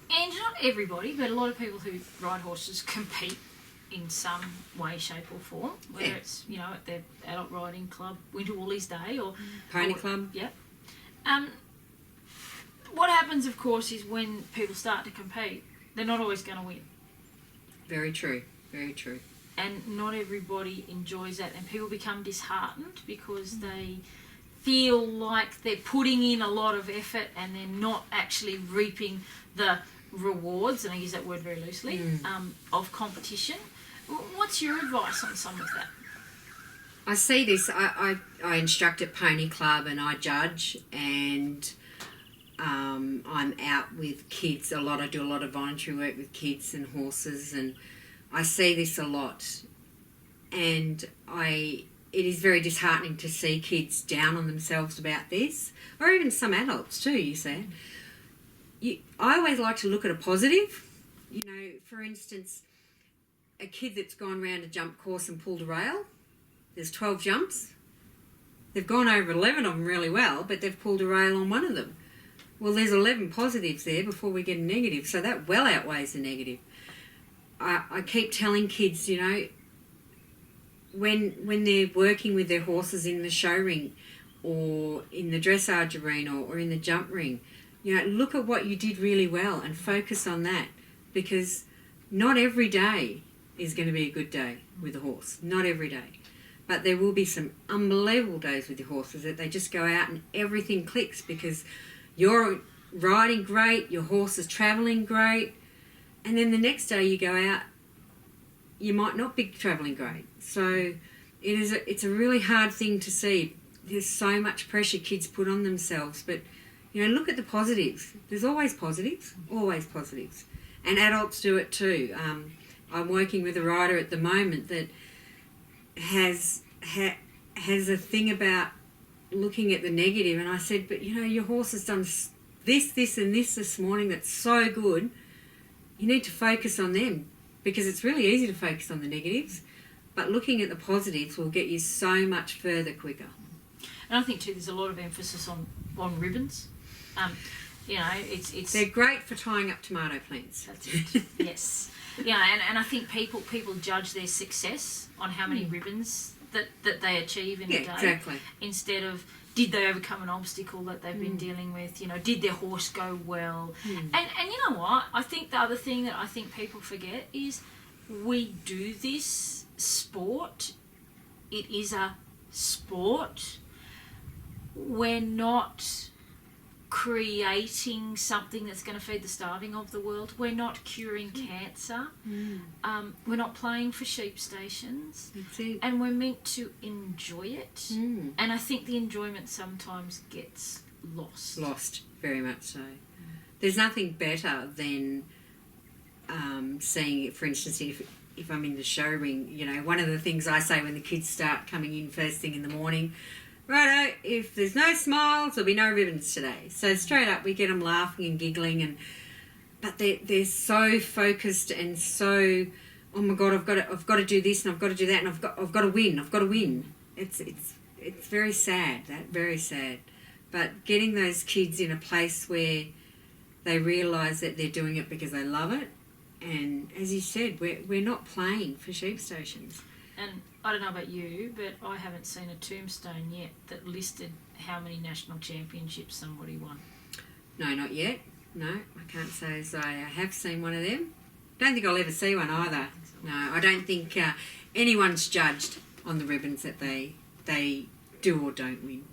And not everybody, but a lot of people who ride horses compete in some way, shape or form, whether it's, you know, at their adult riding club, Winter Woolies Day or... Pony club. Yep. What happens, of course, is when people start to compete, they're not always going to win. Very true, very true. And not everybody enjoys that, and people become disheartened because they feel like they're putting in a lot of effort and they're not actually reaping the rewards, and I use that word very loosely, of competition. What's your advice on some of that? I see this. I instruct at Pony Club and I judge, and I'm out with kids a lot. I do a lot of voluntary work with kids and horses, and I see this a lot. And it is very disheartening to see kids down on themselves about this, or even some adults too, you said. I always like to look at a positive. You know, for instance, a kid that's gone round a jump course and pulled a rail. There's 12 jumps. They've gone over 11 of them really well, but they've pulled a rail on one of them. Well, there's 11 positives there before we get a negative, so that well outweighs the negative. I keep telling kids, you know, when they're working with their horses in the show ring or in the dressage arena or in the jump ring, you know, look at what you did really well and focus on that, because not every day is going to be a good day with a horse. Not every day. But there will be some unbelievable days with your horses that they just go out and everything clicks because you're riding great, your horse is travelling great, and then the next day you go out, you might not be travelling great. So it's a really hard thing to see. There's so much pressure kids put on themselves, but you know, look at the positives. There's always positives, always positives. And adults do it too. I'm working with a rider at the moment that has a thing about looking at the negative, and I said, but you know, your horse has done this and this morning that's so good. You need to focus on them, because it's really easy to focus on the negatives, but looking at the positives will get you so much further quicker. And I think too, there's a lot of emphasis on ribbons. You know, it's they're great for tying up tomato plants. That's it. Yes. Yeah, and I think people judge their success on how many ribbons that they achieve in a day. Exactly. Instead of, did they overcome an obstacle that they've been dealing with? You know, did their horse go well? And you know what? I think the other thing that I think people forget is we do this sport. It is a sport. We're not creating something that's going to feed the starving of the world. We're not curing cancer. We're not playing for sheep stations. That's it. And we're meant to enjoy it. And I think the enjoyment sometimes gets lost. Lost, very much so. There's nothing better than seeing, for instance, if I'm in the show ring, you know, one of the things I say when the kids start coming in first thing in the morning, righto, if there's no smiles, there'll be no ribbons today. So straight up we get them laughing and giggling, but they're so focused and so, oh my God, I've got to do this and I've got to do that and I've got to win. It's very sad, very sad. But getting those kids in a place where they realise that they're doing it because they love it, and as you said, we're not playing for sheep stations. And I don't know about you, but I haven't seen a tombstone yet that listed how many national championships somebody won. No, not yet. No, I can't say as I have seen one of them. Don't think I'll ever see one either. No, I don't think anyone's judged on the ribbons that they do or don't win.